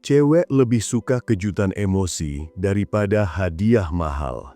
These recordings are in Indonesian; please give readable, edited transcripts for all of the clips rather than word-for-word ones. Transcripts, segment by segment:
Cewek lebih suka kejutan emosi daripada hadiah mahal.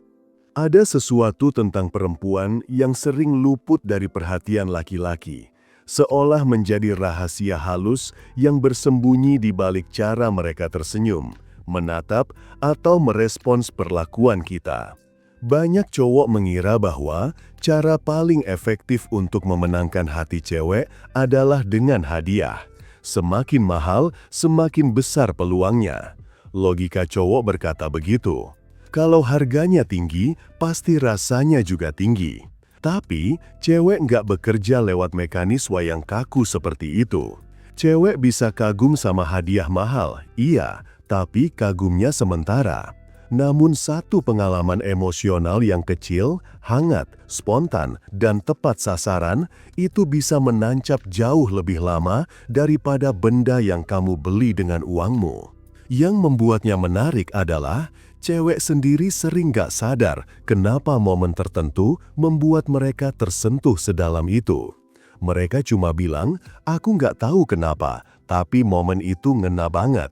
Ada sesuatu tentang perempuan yang sering luput dari perhatian laki-laki, seolah menjadi rahasia halus yang bersembunyi di balik cara mereka tersenyum, menatap, atau merespons perlakuan kita. Banyak cowok mengira bahwa cara paling efektif untuk memenangkan hati cewek adalah dengan hadiah. Semakin mahal, semakin besar peluangnya. Logika cowok berkata begitu. Kalau harganya tinggi, pasti rasanya juga tinggi. Tapi, cewek nggak bekerja lewat mekanisme yang kaku seperti itu. Cewek bisa kagum sama hadiah mahal, iya, tapi kagumnya sementara. Namun satu pengalaman emosional yang kecil, hangat, spontan, dan tepat sasaran itu bisa menancap jauh lebih lama daripada benda yang kamu beli dengan uangmu. Yang membuatnya menarik adalah cewek sendiri sering gak sadar kenapa momen tertentu membuat mereka tersentuh sedalam itu. Mereka cuma bilang, aku gak tahu kenapa, tapi momen itu ngena banget.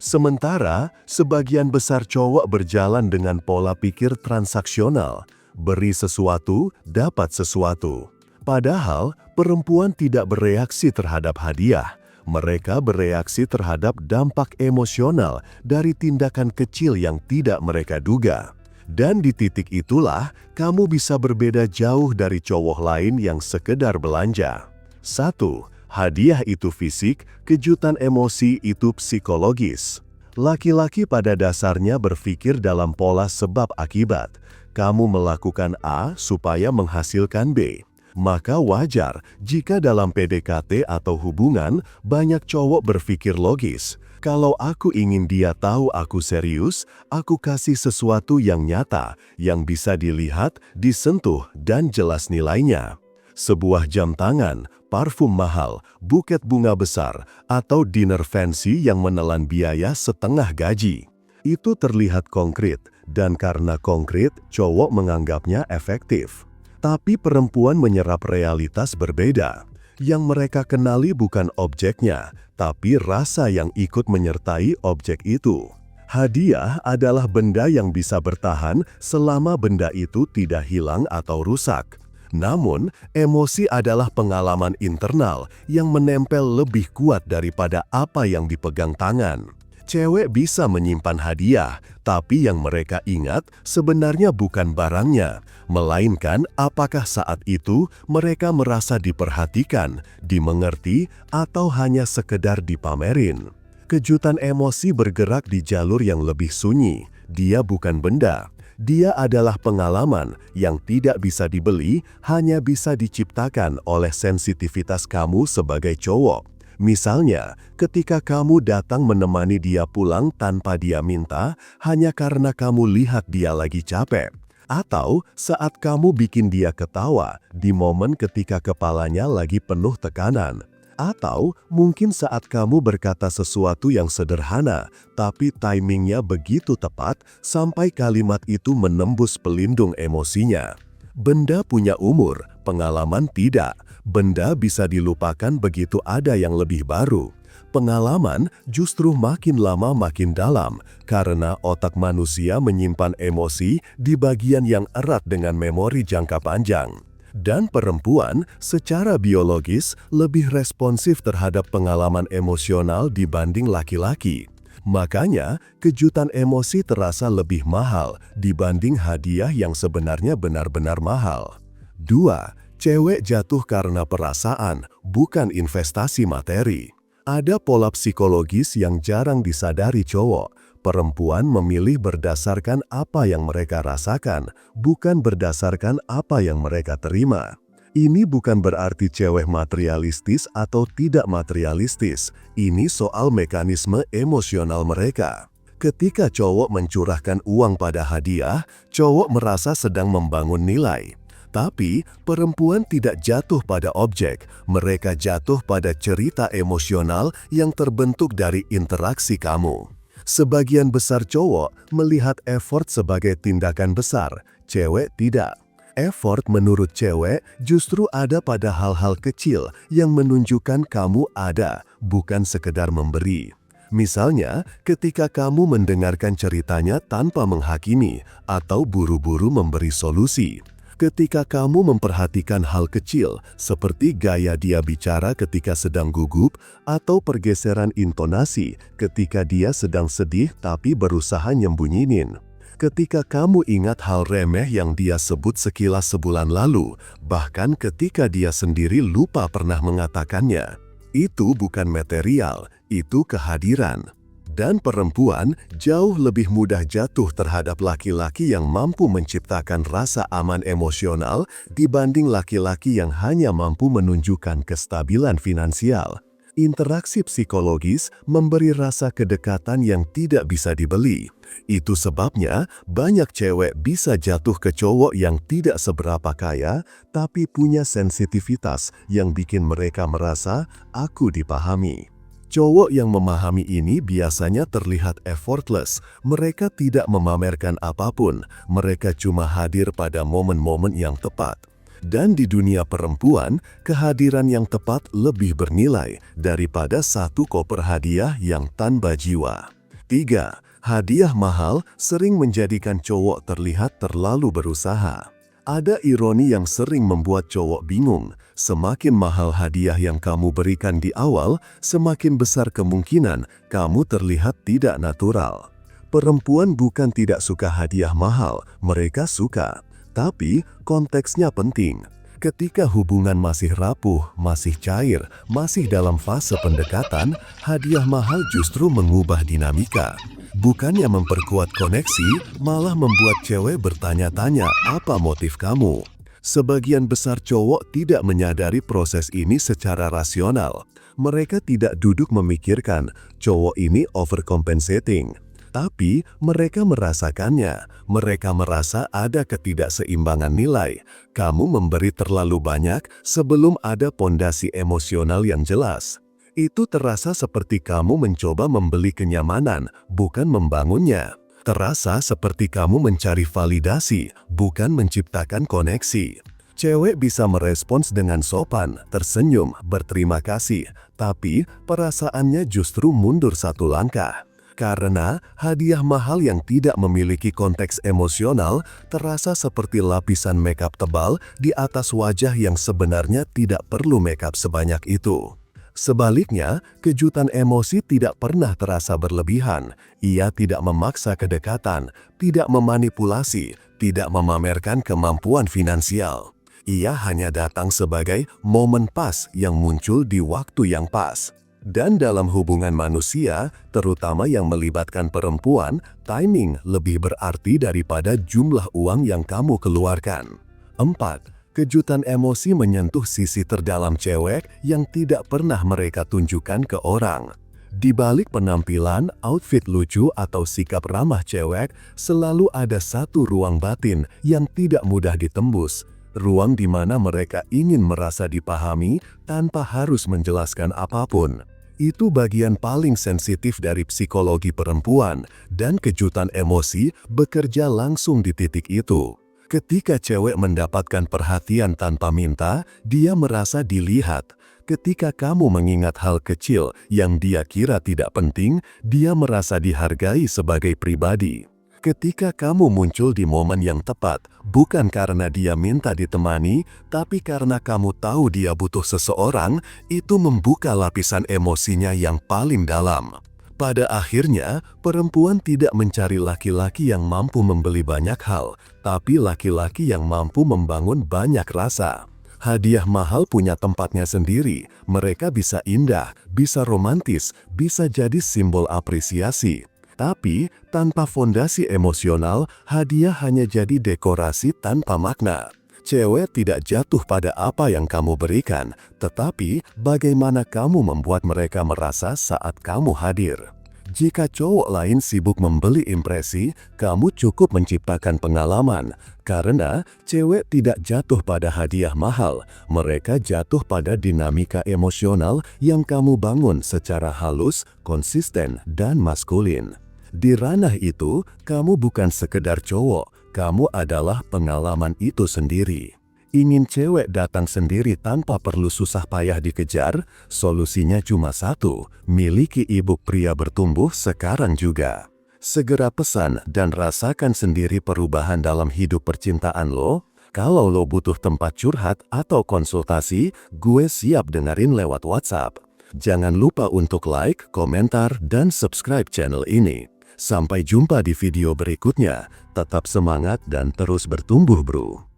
Sementara, sebagian besar cowok berjalan dengan pola pikir transaksional, beri sesuatu, dapat sesuatu. Padahal, perempuan tidak bereaksi terhadap hadiah. Mereka bereaksi terhadap dampak emosional dari tindakan kecil yang tidak mereka duga. Dan di titik itulah, kamu bisa berbeda jauh dari cowok lain yang sekedar belanja. 1. Hadiah itu fisik, kejutan emosi itu psikologis. Laki-laki pada dasarnya berpikir dalam pola sebab akibat. Kamu melakukan A supaya menghasilkan B. Maka wajar jika dalam PDKT atau hubungan banyak cowok berpikir logis. Kalau aku ingin dia tahu aku serius, aku kasih sesuatu yang nyata, yang bisa dilihat, disentuh, dan jelas nilainya. Sebuah jam tangan, parfum mahal, buket bunga besar, atau dinner fancy yang menelan biaya setengah gaji. Itu terlihat konkret, dan karena konkret, cowok menganggapnya efektif. Tapi perempuan menyerap realitas berbeda. Yang mereka kenali bukan objeknya, tapi rasa yang ikut menyertai objek itu. Hadiah adalah benda yang bisa bertahan selama benda itu tidak hilang atau rusak. Namun, emosi adalah pengalaman internal yang menempel lebih kuat daripada apa yang dipegang tangan. Cewek bisa menyimpan hadiah, tapi yang mereka ingat sebenarnya bukan barangnya, melainkan apakah saat itu mereka merasa diperhatikan, dimengerti, atau hanya sekedar dipamerin. Kejutan emosi bergerak di jalur yang lebih sunyi. Dia bukan benda. Dia adalah pengalaman yang tidak bisa dibeli, hanya bisa diciptakan oleh sensitivitas kamu sebagai cowok. Misalnya, ketika kamu datang menemani dia pulang tanpa dia minta, hanya karena kamu lihat dia lagi capek. Atau saat kamu bikin dia ketawa di momen ketika kepalanya lagi penuh tekanan. Atau mungkin saat kamu berkata sesuatu yang sederhana, tapi timingnya begitu tepat sampai kalimat itu menembus pelindung emosinya. Benda punya umur, pengalaman tidak. Benda bisa dilupakan begitu ada yang lebih baru. Pengalaman justru makin lama makin dalam, karena otak manusia menyimpan emosi di bagian yang erat dengan memori jangka panjang. Dan perempuan secara biologis lebih responsif terhadap pengalaman emosional dibanding laki-laki. Makanya, kejutan emosi terasa lebih mahal dibanding hadiah yang sebenarnya benar-benar mahal. 2. Cewek jatuh karena perasaan, bukan investasi materi. Ada pola psikologis yang jarang disadari cowok. Perempuan memilih berdasarkan apa yang mereka rasakan, bukan berdasarkan apa yang mereka terima. Ini bukan berarti cewek materialistis atau tidak materialistis. Ini soal mekanisme emosional mereka. Ketika cowok mencurahkan uang pada hadiah, cowok merasa sedang membangun nilai. Tapi, perempuan tidak jatuh pada objek. Mereka jatuh pada cerita emosional yang terbentuk dari interaksi kamu. Sebagian besar cowok melihat effort sebagai tindakan besar, cewek tidak. Effort menurut cewek justru ada pada hal-hal kecil yang menunjukkan kamu ada, bukan sekedar memberi. Misalnya, ketika kamu mendengarkan ceritanya tanpa menghakimi atau buru-buru memberi solusi. Ketika kamu memperhatikan hal kecil seperti gaya dia bicara ketika sedang gugup atau pergeseran intonasi ketika dia sedang sedih tapi berusaha nyembunyiin. Ketika kamu ingat hal remeh yang dia sebut sekilas sebulan lalu, bahkan ketika dia sendiri lupa pernah mengatakannya. Itu bukan material, itu kehadiran. Dan perempuan jauh lebih mudah jatuh terhadap laki-laki yang mampu menciptakan rasa aman emosional dibanding laki-laki yang hanya mampu menunjukkan kestabilan finansial. Interaksi psikologis memberi rasa kedekatan yang tidak bisa dibeli. Itu sebabnya banyak cewek bisa jatuh ke cowok yang tidak seberapa kaya, tapi punya sensitivitas yang bikin mereka merasa, "Aku dipahami." Cowok yang memahami ini biasanya terlihat effortless. Mereka tidak memamerkan apapun, mereka cuma hadir pada momen-momen yang tepat. Dan di dunia perempuan, kehadiran yang tepat lebih bernilai daripada satu koper hadiah yang tanpa jiwa. 3. Hadiah mahal sering menjadikan cowok terlihat terlalu berusaha. Ada ironi yang sering membuat cowok bingung. Semakin mahal hadiah yang kamu berikan di awal, semakin besar kemungkinan kamu terlihat tidak natural. Perempuan bukan tidak suka hadiah mahal, mereka suka. Tapi konteksnya penting. Ketika hubungan masih rapuh, masih cair, masih dalam fase pendekatan, hadiah mahal justru mengubah dinamika. Bukannya memperkuat koneksi, malah membuat cewek bertanya-tanya apa motif kamu. Sebagian besar cowok tidak menyadari proses ini secara rasional. Mereka tidak duduk memikirkan cowok ini overcompensating. Tapi mereka merasakannya. Mereka merasa ada ketidakseimbangan nilai. Kamu memberi terlalu banyak sebelum ada pondasi emosional yang jelas. Itu terasa seperti kamu mencoba membeli kenyamanan, bukan membangunnya. Terasa seperti kamu mencari validasi, bukan menciptakan koneksi. Cewek bisa merespons dengan sopan, tersenyum, berterima kasih, tapi perasaannya justru mundur satu langkah. Karena hadiah mahal yang tidak memiliki konteks emosional terasa seperti lapisan makeup tebal di atas wajah yang sebenarnya tidak perlu makeup sebanyak itu. Sebaliknya, kejutan emosi tidak pernah terasa berlebihan. Ia tidak memaksa kedekatan, tidak memanipulasi, tidak memamerkan kemampuan finansial. Ia hanya datang sebagai momen pas yang muncul di waktu yang pas. Dan dalam hubungan manusia, terutama yang melibatkan perempuan, timing lebih berarti daripada jumlah uang yang kamu keluarkan. 4. Kejutan emosi menyentuh sisi terdalam cewek yang tidak pernah mereka tunjukkan ke orang. Di balik penampilan, outfit lucu atau sikap ramah cewek, selalu ada satu ruang batin yang tidak mudah ditembus. Ruang di mana mereka ingin merasa dipahami tanpa harus menjelaskan apapun. Itu bagian paling sensitif dari psikologi perempuan, dan kejutan emosi bekerja langsung di titik itu. Ketika cewek mendapatkan perhatian tanpa minta, dia merasa dilihat. Ketika kamu mengingat hal kecil yang dia kira tidak penting, dia merasa dihargai sebagai pribadi. Ketika kamu muncul di momen yang tepat, bukan karena dia minta ditemani, tapi karena kamu tahu dia butuh seseorang, itu membuka lapisan emosinya yang paling dalam. Pada akhirnya, perempuan tidak mencari laki-laki yang mampu membeli banyak hal, tapi laki-laki yang mampu membangun banyak rasa. Hadiah mahal punya tempatnya sendiri. Mereka bisa indah, bisa romantis, bisa jadi simbol apresiasi. Tapi, tanpa fondasi emosional, hadiah hanya jadi dekorasi tanpa makna. Cewek tidak jatuh pada apa yang kamu berikan, tetapi bagaimana kamu membuat mereka merasa saat kamu hadir. Jika cowok lain sibuk membeli impresi, kamu cukup menciptakan pengalaman. Karena cewek tidak jatuh pada hadiah mahal, mereka jatuh pada dinamika emosional yang kamu bangun secara halus, konsisten, dan maskulin. Di ranah itu, kamu bukan sekedar cowok, kamu adalah pengalaman itu sendiri. Ingin cewek datang sendiri tanpa perlu susah payah dikejar? Solusinya cuma satu, miliki e-book Pria Bertumbuh sekarang juga. Segera pesan dan rasakan sendiri perubahan dalam hidup percintaan lo. Kalau lo butuh tempat curhat atau konsultasi, gue siap dengerin lewat WhatsApp. Jangan lupa untuk like, komentar, dan subscribe channel ini. Sampai jumpa di video berikutnya. Tetap semangat dan terus bertumbuh, bro.